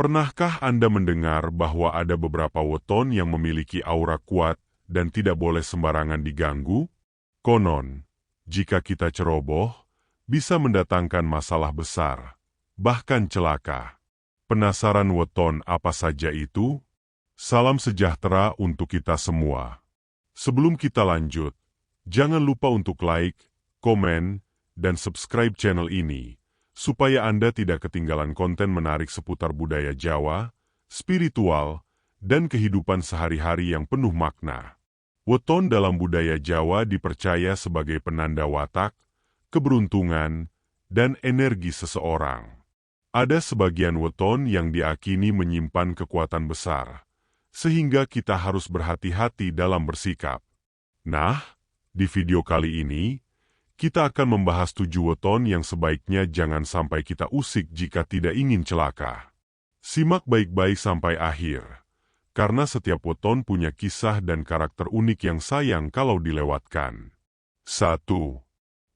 Pernahkah Anda mendengar bahwa ada beberapa weton yang memiliki aura kuat dan tidak boleh sembarangan diganggu? Konon, jika kita ceroboh, bisa mendatangkan masalah besar, bahkan celaka. Penasaran weton apa saja itu? Salam sejahtera untuk kita semua. Sebelum kita lanjut, jangan lupa untuk like, komen, dan subscribe channel ini, supaya Anda tidak ketinggalan konten menarik seputar budaya Jawa, spiritual, dan kehidupan sehari-hari yang penuh makna. Weton dalam budaya Jawa dipercaya sebagai penanda watak, keberuntungan, dan energi seseorang. Ada sebagian weton yang diakini menyimpan kekuatan besar, sehingga kita harus berhati-hati dalam bersikap. Nah, di video kali ini, kita akan membahas 7 weton yang sebaiknya jangan sampai kita usik jika tidak ingin celaka. Simak baik-baik sampai akhir, karena setiap weton punya kisah dan karakter unik yang sayang kalau dilewatkan. 1.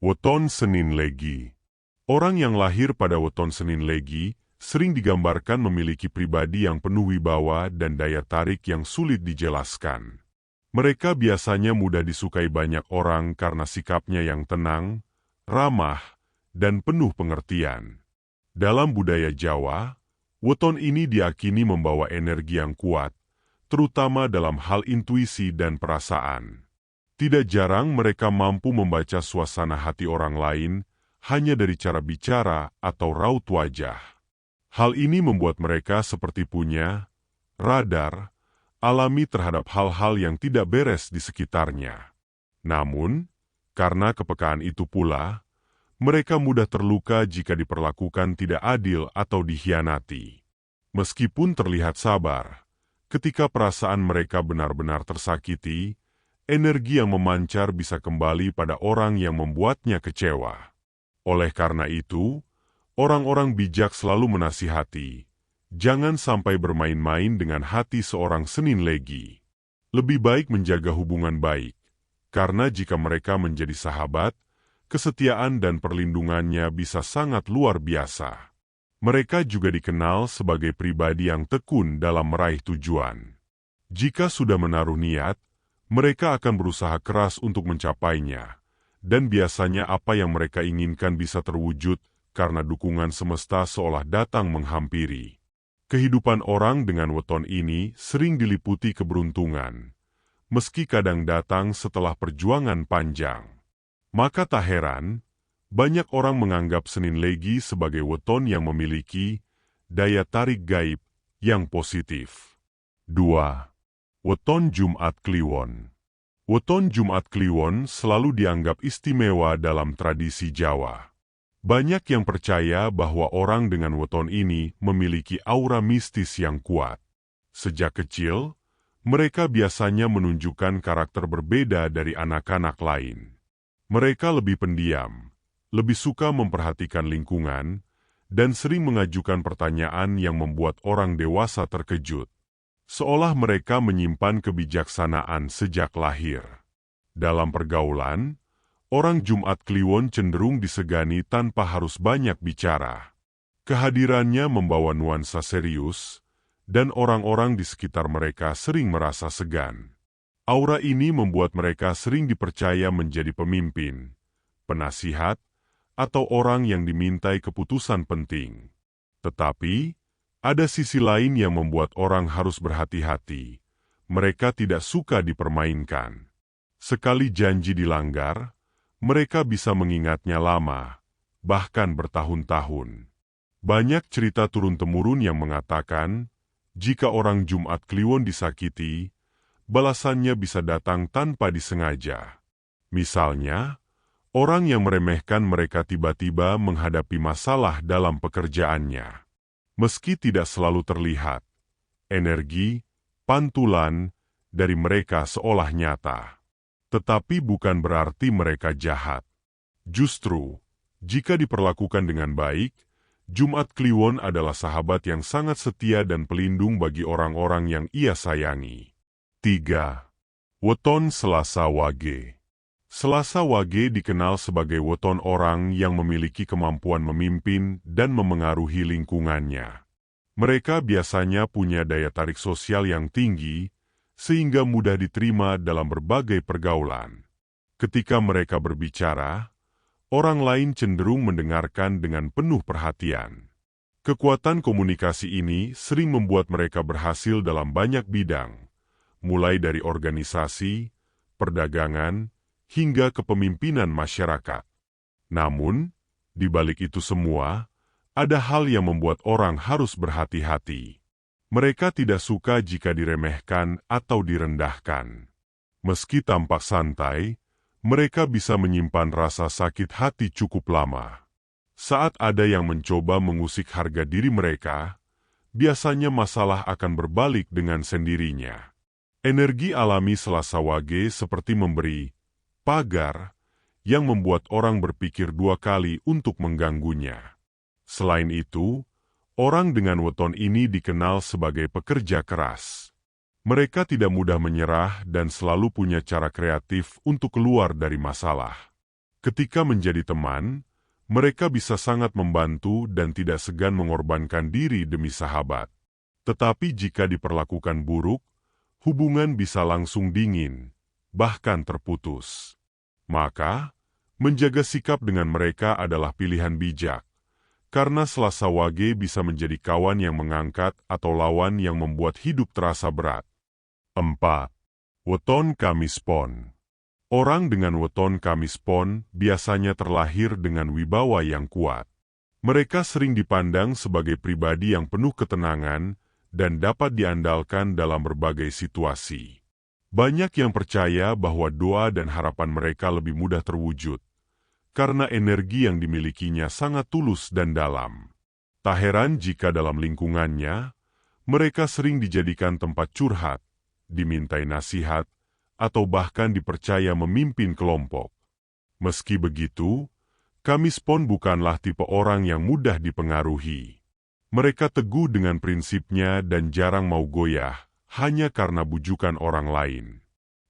Weton Senin Legi. Orang yang lahir pada weton Senin Legi sering digambarkan memiliki pribadi yang penuh wibawa dan daya tarik yang sulit dijelaskan. Mereka biasanya mudah disukai banyak orang karena sikapnya yang tenang, ramah, dan penuh pengertian. Dalam budaya Jawa, weton ini diakini membawa energi yang kuat, terutama dalam hal intuisi dan perasaan. Tidak jarang mereka mampu membaca suasana hati orang lain hanya dari cara bicara atau raut wajah. Hal ini membuat mereka seperti punya radar alami terhadap hal-hal yang tidak beres di sekitarnya. Namun, karena kepekaan itu pula, mereka mudah terluka jika diperlakukan tidak adil atau dikhianati. Meskipun terlihat sabar, ketika perasaan mereka benar-benar tersakiti, energi yang memancar bisa kembali pada orang yang membuatnya kecewa. Oleh karena itu, orang-orang bijak selalu menasihati, jangan sampai bermain-main dengan hati seorang Senin Legi. Lebih baik menjaga hubungan baik, karena jika mereka menjadi sahabat, kesetiaan dan perlindungannya bisa sangat luar biasa. Mereka juga dikenal sebagai pribadi yang tekun dalam meraih tujuan. Jika sudah menaruh niat, mereka akan berusaha keras untuk mencapainya, dan biasanya apa yang mereka inginkan bisa terwujud karena dukungan semesta seolah datang menghampiri. Kehidupan orang dengan weton ini sering diliputi keberuntungan, meski kadang datang setelah perjuangan panjang. Maka tak heran, banyak orang menganggap Senin Legi sebagai weton yang memiliki daya tarik gaib yang positif. 2. Weton Jumat Kliwon. Weton Jumat Kliwon selalu dianggap istimewa dalam tradisi Jawa. Banyak yang percaya bahwa orang dengan weton ini memiliki aura mistis yang kuat. Sejak kecil, mereka biasanya menunjukkan karakter berbeda dari anak-anak lain. Mereka lebih pendiam, lebih suka memperhatikan lingkungan, dan sering mengajukan pertanyaan yang membuat orang dewasa terkejut. Seolah mereka menyimpan kebijaksanaan sejak lahir. Dalam pergaulan, orang Jumat Kliwon cenderung disegani tanpa harus banyak bicara. Kehadirannya membawa nuansa serius, dan orang-orang di sekitar mereka sering merasa segan. Aura ini membuat mereka sering dipercaya menjadi pemimpin, penasihat, atau orang yang dimintai keputusan penting. Tetapi, ada sisi lain yang membuat orang harus berhati-hati. Mereka tidak suka dipermainkan. Sekali janji dilanggar, mereka bisa mengingatnya lama, bahkan bertahun-tahun. Banyak cerita turun-temurun yang mengatakan, jika orang Jumat Kliwon disakiti, balasannya bisa datang tanpa disengaja. Misalnya, orang yang meremehkan mereka tiba-tiba menghadapi masalah dalam pekerjaannya. Meski tidak selalu terlihat, energi, pantulan dari mereka seolah nyata. Tetapi bukan berarti mereka jahat. Justru, jika diperlakukan dengan baik, Jumat Kliwon adalah sahabat yang sangat setia dan pelindung bagi orang-orang yang ia sayangi. 3. Weton Selasa Wage. Selasa Wage dikenal sebagai weton orang yang memiliki kemampuan memimpin dan memengaruhi lingkungannya. Mereka biasanya punya daya tarik sosial yang tinggi, sehingga mudah diterima dalam berbagai pergaulan. Ketika mereka berbicara, orang lain cenderung mendengarkan dengan penuh perhatian. Kekuatan komunikasi ini sering membuat mereka berhasil dalam banyak bidang, mulai dari organisasi, perdagangan, hingga kepemimpinan masyarakat. Namun, di balik itu semua, ada hal yang membuat orang harus berhati-hati. Mereka tidak suka jika diremehkan atau direndahkan. Meski tampak santai, mereka bisa menyimpan rasa sakit hati cukup lama. Saat ada yang mencoba mengusik harga diri mereka, biasanya masalah akan berbalik dengan sendirinya. Energi alami Selasa Wage seperti memberi pagar yang membuat orang berpikir dua kali untuk mengganggunya. Selain itu, orang dengan weton ini dikenal sebagai pekerja keras. Mereka tidak mudah menyerah dan selalu punya cara kreatif untuk keluar dari masalah. Ketika menjadi teman, mereka bisa sangat membantu dan tidak segan mengorbankan diri demi sahabat. Tetapi jika diperlakukan buruk, hubungan bisa langsung dingin, bahkan terputus. Maka, menjaga sikap dengan mereka adalah pilihan bijak, karena Selasa Wage bisa menjadi kawan yang mengangkat atau lawan yang membuat hidup terasa berat. 4. Weton Kamis Pon. Orang dengan weton Kamis Pon biasanya terlahir dengan wibawa yang kuat. Mereka sering dipandang sebagai pribadi yang penuh ketenangan dan dapat diandalkan dalam berbagai situasi. Banyak yang percaya bahwa doa dan harapan mereka lebih mudah terwujud, karena energi yang dimilikinya sangat tulus dan dalam. Tak heran jika dalam lingkungannya, mereka sering dijadikan tempat curhat, dimintai nasihat, atau bahkan dipercaya memimpin kelompok. Meski begitu, Kamis Pon bukanlah tipe orang yang mudah dipengaruhi. Mereka teguh dengan prinsipnya dan jarang mau goyah, hanya karena bujukan orang lain.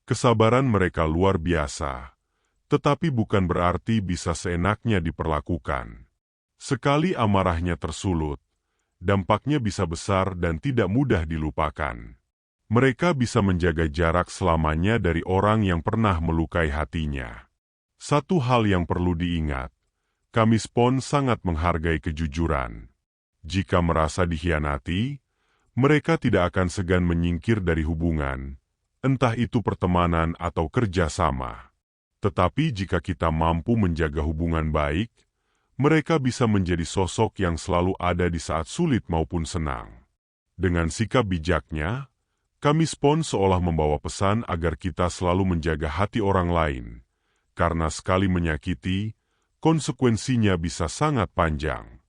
Kesabaran mereka luar biasa, tetapi bukan berarti bisa seenaknya diperlakukan. Sekali amarahnya tersulut, dampaknya bisa besar dan tidak mudah dilupakan. Mereka bisa menjaga jarak selamanya dari orang yang pernah melukai hatinya. Satu hal yang perlu diingat, Kamis Pon sangat menghargai kejujuran. Jika merasa dikhianati, mereka tidak akan segan menyingkir dari hubungan, entah itu pertemanan atau kerjasama. Tetapi jika kita mampu menjaga hubungan baik, mereka bisa menjadi sosok yang selalu ada di saat sulit maupun senang. Dengan sikap bijaknya, Kamis Pon seolah membawa pesan agar kita selalu menjaga hati orang lain, karena sekali menyakiti, konsekuensinya bisa sangat panjang.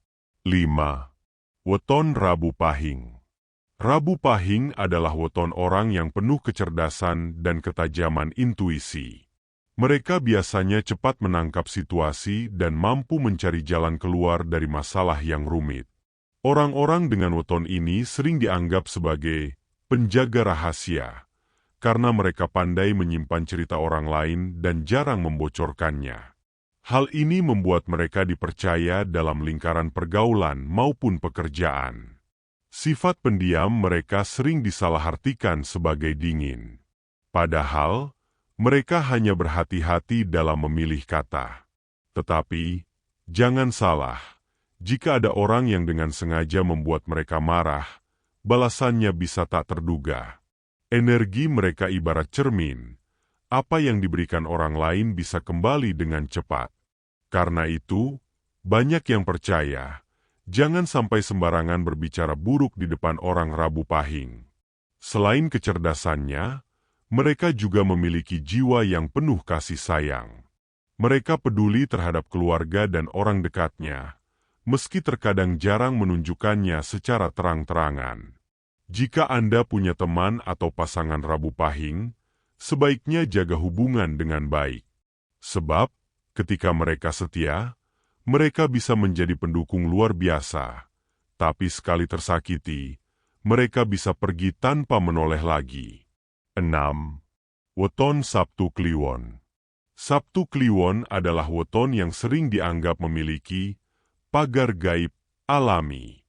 5. Weton Rabu Pahing. Rabu Pahing adalah weton orang yang penuh kecerdasan dan ketajaman intuisi. Mereka biasanya cepat menangkap situasi dan mampu mencari jalan keluar dari masalah yang rumit. Orang-orang dengan weton ini sering dianggap sebagai penjaga rahasia, karena mereka pandai menyimpan cerita orang lain dan jarang membocorkannya. Hal ini membuat mereka dipercaya dalam lingkaran pergaulan maupun pekerjaan. Sifat pendiam mereka sering disalahartikan sebagai dingin. Padahal, mereka hanya berhati-hati dalam memilih kata. Tetapi, jangan salah, jika ada orang yang dengan sengaja membuat mereka marah, balasannya bisa tak terduga. Energi mereka ibarat cermin. Apa yang diberikan orang lain bisa kembali dengan cepat. Karena itu, banyak yang percaya, jangan sampai sembarangan berbicara buruk di depan orang Rabu Pahing. Selain kecerdasannya, mereka juga memiliki jiwa yang penuh kasih sayang. Mereka peduli terhadap keluarga dan orang dekatnya, meski terkadang jarang menunjukkannya secara terang-terangan. Jika Anda punya teman atau pasangan Rabu Pahing, sebaiknya jaga hubungan dengan baik. Sebab, ketika mereka setia, mereka bisa menjadi pendukung luar biasa. Tapi sekali tersakiti, mereka bisa pergi tanpa menoleh lagi. 6. Weton Sabtu Kliwon. Sabtu Kliwon adalah weton yang sering dianggap memiliki pagar gaib alami.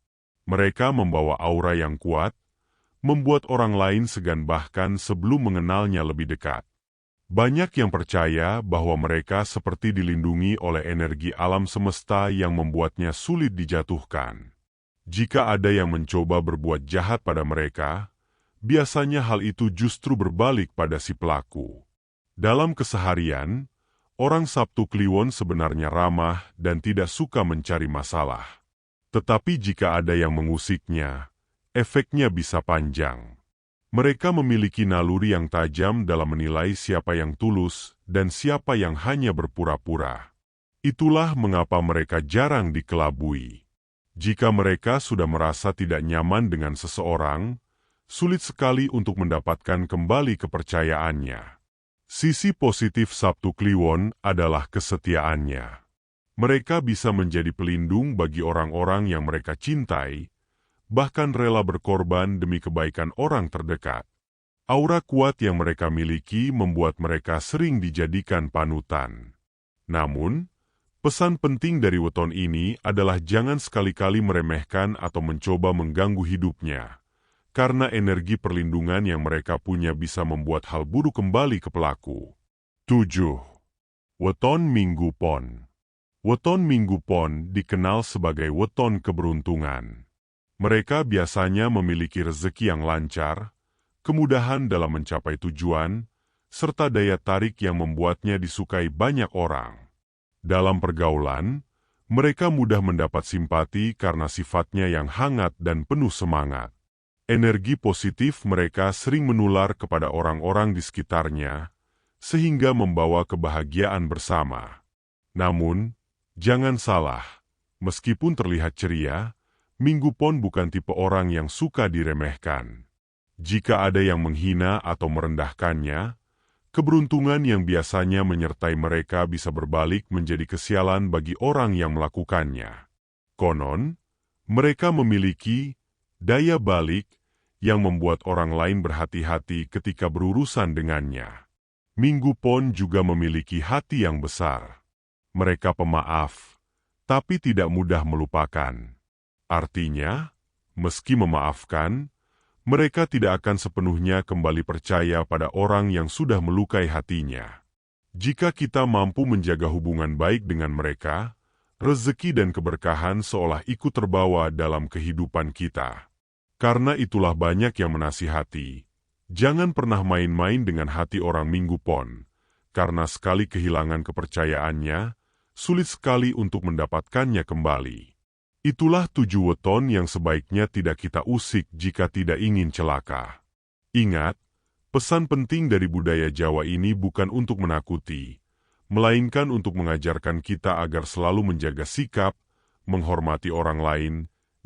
Mereka membawa aura yang kuat, membuat orang lain segan bahkan sebelum mengenalnya lebih dekat. Banyak yang percaya bahwa mereka seperti dilindungi oleh energi alam semesta yang membuatnya sulit dijatuhkan. Jika ada yang mencoba berbuat jahat pada mereka, biasanya hal itu justru berbalik pada si pelaku. Dalam keseharian, orang Sabtu Kliwon sebenarnya ramah dan tidak suka mencari masalah. Tetapi jika ada yang mengusiknya, efeknya bisa panjang. Mereka memiliki naluri yang tajam dalam menilai siapa yang tulus dan siapa yang hanya berpura-pura. Itulah mengapa mereka jarang dikelabui. Jika mereka sudah merasa tidak nyaman dengan seseorang, sulit sekali untuk mendapatkan kembali kepercayaannya. Sisi positif Sabtu Kliwon adalah kesetiaannya. Mereka bisa menjadi pelindung bagi orang-orang yang mereka cintai, bahkan rela berkorban demi kebaikan orang terdekat. Aura kuat yang mereka miliki membuat mereka sering dijadikan panutan. Namun, pesan penting dari weton ini adalah jangan sekali-kali meremehkan atau mencoba mengganggu hidupnya, karena energi perlindungan yang mereka punya bisa membuat hal buruk kembali ke pelaku. 7. Weton Minggu Pon. Weton Minggu Pon dikenal sebagai weton keberuntungan. Mereka biasanya memiliki rezeki yang lancar, kemudahan dalam mencapai tujuan, serta daya tarik yang membuatnya disukai banyak orang. Dalam pergaulan, mereka mudah mendapat simpati karena sifatnya yang hangat dan penuh semangat. Energi positif mereka sering menular kepada orang-orang di sekitarnya, sehingga membawa kebahagiaan bersama. Namun, jangan salah, meskipun terlihat ceria, Minggu Pon bukan tipe orang yang suka diremehkan. Jika ada yang menghina atau merendahkannya, keberuntungan yang biasanya menyertai mereka bisa berbalik menjadi kesialan bagi orang yang melakukannya. Konon, mereka memiliki daya balik yang membuat orang lain berhati-hati ketika berurusan dengannya. Minggu Pon juga memiliki hati yang besar. Mereka pemaaf, tapi tidak mudah melupakan. Artinya, meski memaafkan, mereka tidak akan sepenuhnya kembali percaya pada orang yang sudah melukai hatinya. Jika kita mampu menjaga hubungan baik dengan mereka, rezeki dan keberkahan seolah ikut terbawa dalam kehidupan kita. Karena itulah banyak yang menasihati, jangan pernah main-main dengan hati orang Minggu Pon, karena sekali kehilangan kepercayaannya, sulit sekali untuk mendapatkannya kembali. Itulah 7 weton yang sebaiknya tidak kita usik jika tidak ingin celaka. Ingat, pesan penting dari budaya Jawa ini bukan untuk menakuti, melainkan untuk mengajarkan kita agar selalu menjaga sikap, menghormati orang lain,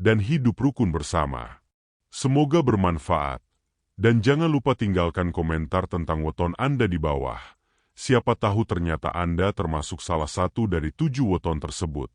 dan hidup rukun bersama. Semoga bermanfaat, dan jangan lupa tinggalkan komentar tentang weton Anda di bawah. Siapa tahu ternyata Anda termasuk salah satu dari 7 weton tersebut.